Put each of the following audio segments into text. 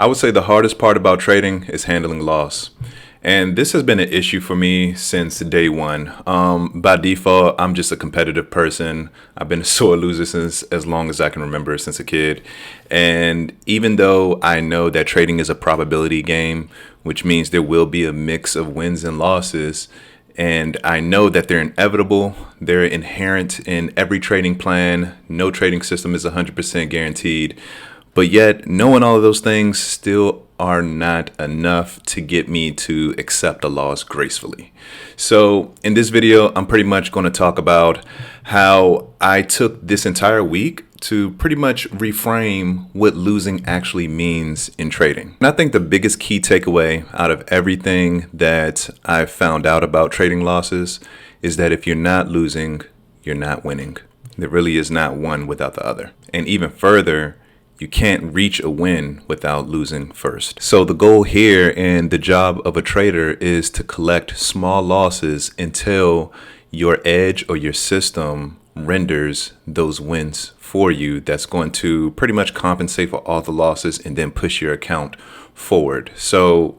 I would say the hardest part about trading is handling loss. And this has been an issue for me since day one. By default, I'm just a competitive person. I've been a sore loser since as long as I can remember, since a kid. And even though I know that trading is a probability game, which means there will be a mix of wins and losses, and I know that they're inevitable, they're inherent in every trading plan. No trading system is 100% guaranteed. But yet, knowing all of those things still are not enough to get me to accept a loss gracefully. So in this video, I'm pretty much going to talk about how I took this entire week to pretty much reframe what losing actually means in trading. And I think the biggest key takeaway out of everything that I've found out about trading losses is that if you're not losing, you're not winning. There really is not one without the other. And even further, you can't reach a win without losing first. So the goal here and the job of a trader is to collect small losses until your edge or your system renders those wins for you. That's going to pretty much compensate for all the losses and then push your account forward. So,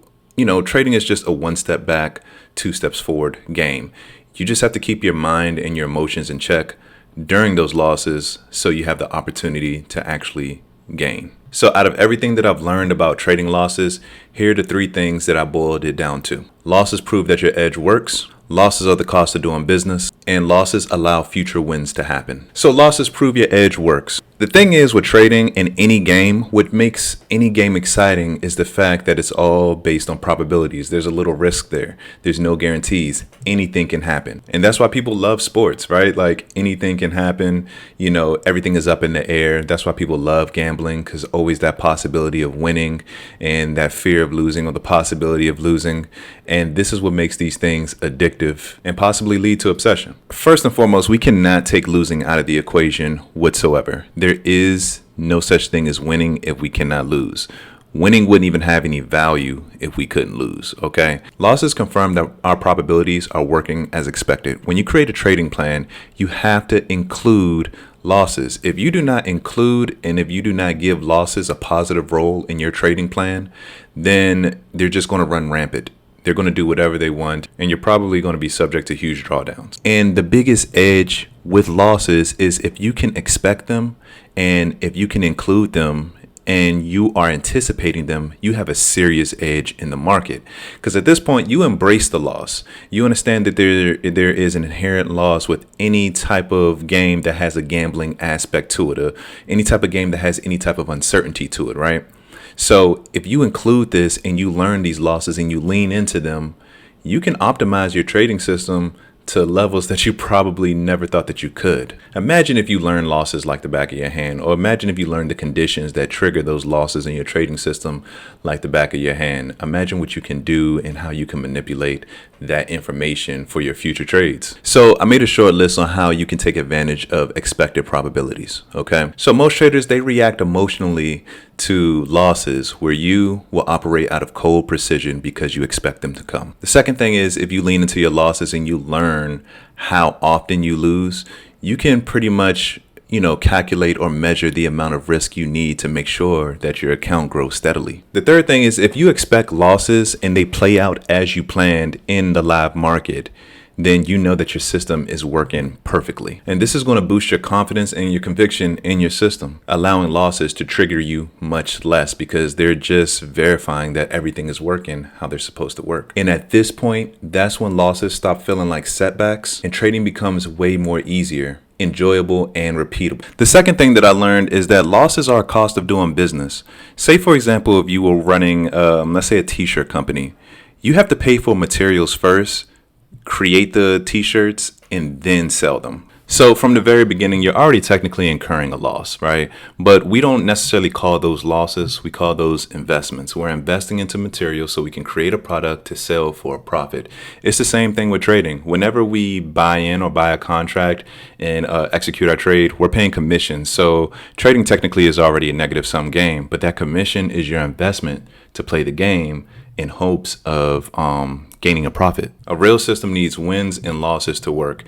trading is just a one step back, two steps forward game. You just have to keep your mind and your emotions in check during those losses so you have the opportunity to actually gain. So out of everything that I've learned about trading losses, here are the three things that I boiled it down to. Losses prove that your edge works. Losses are the cost of doing business, and losses allow future wins to happen. So losses prove your edge works. The thing is with trading in any game, what makes any game exciting is the fact that it's all based on probabilities. There's a little risk there. There's no guarantees. Anything can happen. And that's why people love sports, right? Like anything can happen. Everything is up in the air. That's why people love gambling, because always that possibility of winning and that fear of losing or the possibility of losing. And this is what makes these things addictive and possibly lead to obsession. First and foremost, we cannot take losing out of the equation whatsoever. There is no such thing as winning if we cannot lose. Winning wouldn't even have any value if we couldn't lose, okay? Losses confirm that our probabilities are working as expected. When you create a trading plan, you have to include losses. If you do not include and if you do not give losses a positive role in your trading plan, then they're just going to run rampant. They're going to do whatever they want, and you're probably going to be subject to huge drawdowns. And the biggest edge with losses is if you can expect them and if you can include them and you are anticipating them, you have a serious edge in the market. Because at this point, you embrace the loss. You understand that there is an inherent loss with any type of game that has a gambling aspect to it, any type of game that has any type of uncertainty to it, right? So if you include this and you learn these losses and you lean into them, you can optimize your trading system to levels that you probably never thought that you could. Imagine if you learn losses like the back of your hand, or imagine if you learn the conditions that trigger those losses in your trading system like the back of your hand. Imagine what you can do and how you can manipulate that information for your future trades. So I made a short list on how you can take advantage of expected probabilities, okay? So most traders, they react emotionally to losses where you will operate out of cold precision because you expect them to come. The second thing is if you lean into your losses and you learn how often you lose, you can pretty much calculate or measure the amount of risk you need to make sure that your account grows steadily. The third thing is if you expect losses and they play out as you planned in the live market, then you know that your system is working perfectly. And this is going to boost your confidence and your conviction in your system, allowing losses to trigger you much less because they're just verifying that everything is working how they're supposed to work. And at this point, that's when losses stop feeling like setbacks and trading becomes way more easier, enjoyable, and repeatable. The second thing that I learned is that losses are a cost of doing business. Say, for example, if you were running, let's say a t-shirt company, you have to pay for materials first, create the t-shirts, and then sell them. So from the very beginning, you're already technically incurring a loss, right? But we don't necessarily call those losses. We call those investments. We're investing into material so we can create a product to sell for a profit. It's the same thing with trading. Whenever we buy in or buy a contract and execute our trade, we're paying commission. So trading technically is already a negative sum game, but that commission is your investment to play the game in hopes of gaining a profit. A real system needs wins and losses to work.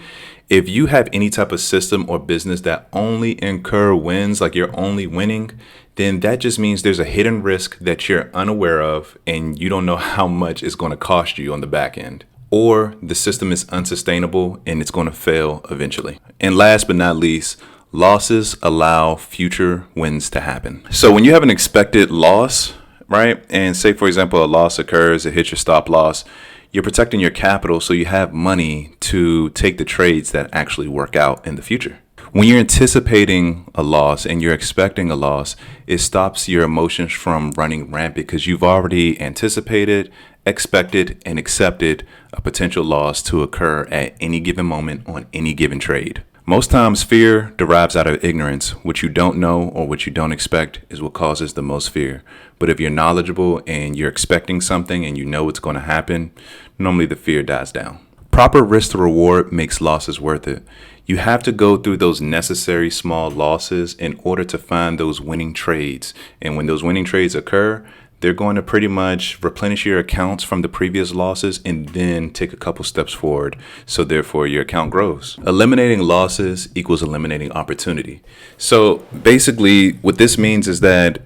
If you have any type of system or business that only incur wins, like you're only winning, then that just means there's a hidden risk that you're unaware of and you don't know how much it's going to cost you on the back end. Or the system is unsustainable and it's going to fail eventually. And last but not least, losses allow future wins to happen. So when you have an expected loss, right? And say, for example, a loss occurs, it hits your stop loss. You're protecting your capital so you have money to take the trades that actually work out in the future. When you're anticipating a loss and you're expecting a loss, it stops your emotions from running rampant because you've already anticipated, expected, and accepted a potential loss to occur at any given moment on any given trade. Most times fear derives out of ignorance. What you don't know or what you don't expect is what causes the most fear. But if you're knowledgeable and you're expecting something and you know it's going to happen, normally the fear dies down. Proper risk to reward makes losses worth it. You have to go through those necessary small losses in order to find those winning trades. And when those winning trades occur, they're going to pretty much replenish your accounts from the previous losses and then take a couple steps forward. So therefore your account grows. Eliminating losses equals eliminating opportunity. So basically what this means is that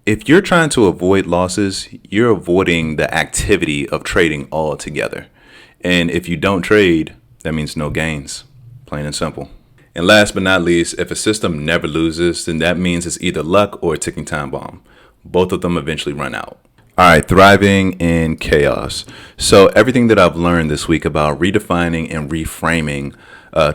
if you're trying to avoid losses, you're avoiding the activity of trading altogether. And if you don't trade, that means no gains, plain and simple. And last but not least, if a system never loses, then that means it's either luck or a ticking time bomb. Both of them eventually run out. All right, thriving in chaos. So everything that I've learned this week about redefining and reframing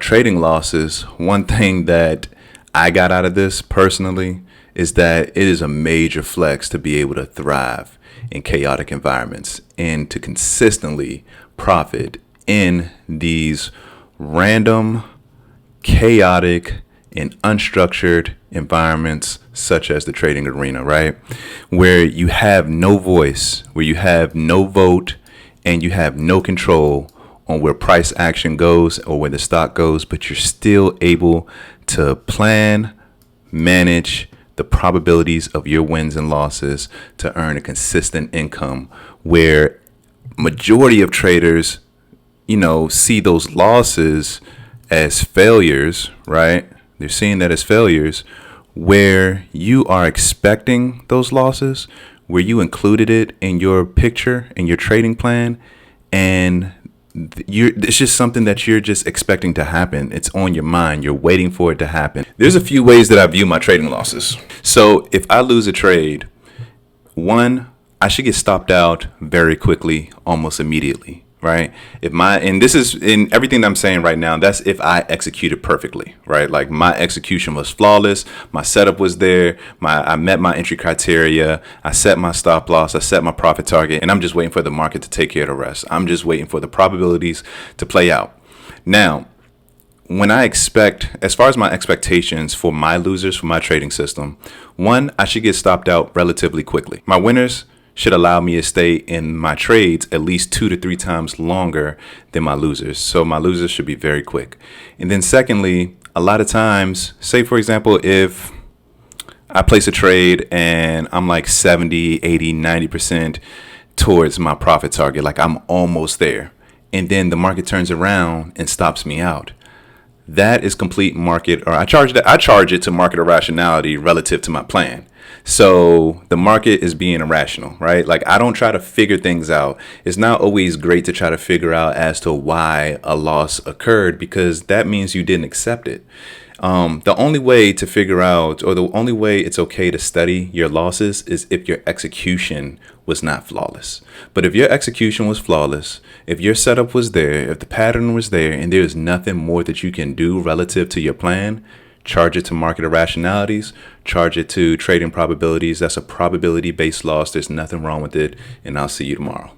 trading losses, one thing that I got out of this personally is that it is a major flex to be able to thrive in chaotic environments and to consistently profit in these random, chaotic, and unstructured environments such as the trading arena, right? Where you have no voice, where you have no vote, and you have no control on where price action goes or where the stock goes, but you're still able to plan, manage the probabilities of your wins and losses to earn a consistent income, where majority of traders, see those losses as failures, right? They're seeing that as failures, where you are expecting those losses, where you included it in your picture, in your trading plan, and it's just something that you're just expecting to happen. It's on your mind. You're waiting for it to happen. There's a few ways that I view my trading losses. So if I lose a trade, one, I should get stopped out very quickly, almost immediately. Right. And this is in everything that I'm saying right now, that's if I executed perfectly, right? Like my execution was flawless. My setup was there. I met my entry criteria. I set my stop loss. I set my profit target, and I'm just waiting for the market to take care of the rest. I'm just waiting for the probabilities to play out. Now, when I expect, as far as my expectations for my losers, for my trading system, one, I should get stopped out relatively quickly. My winners should allow me to stay in my trades at least 2 to 3 times longer than my losers. So my losers should be very quick. And then secondly, a lot of times, say for example, if I place a trade and I'm like 70, 80, 90% towards my profit target, like I'm almost there, and then the market turns around and stops me out. That is complete market, or I charge it to market irrationality relative to my plan. So the market is being irrational, right? Like I don't try to figure things out. It's not always great to try to figure out as to why a loss occurred, because that means you didn't accept it. The only way to figure out, or the only way it's okay to study your losses, is if your execution was not flawless. But if your execution was flawless, if your setup was there, if the pattern was there, and there's nothing more that you can do relative to your plan, charge it to market irrationalities, charge it to trading probabilities. That's a probability-based loss. There's nothing wrong with it, and I'll see you tomorrow.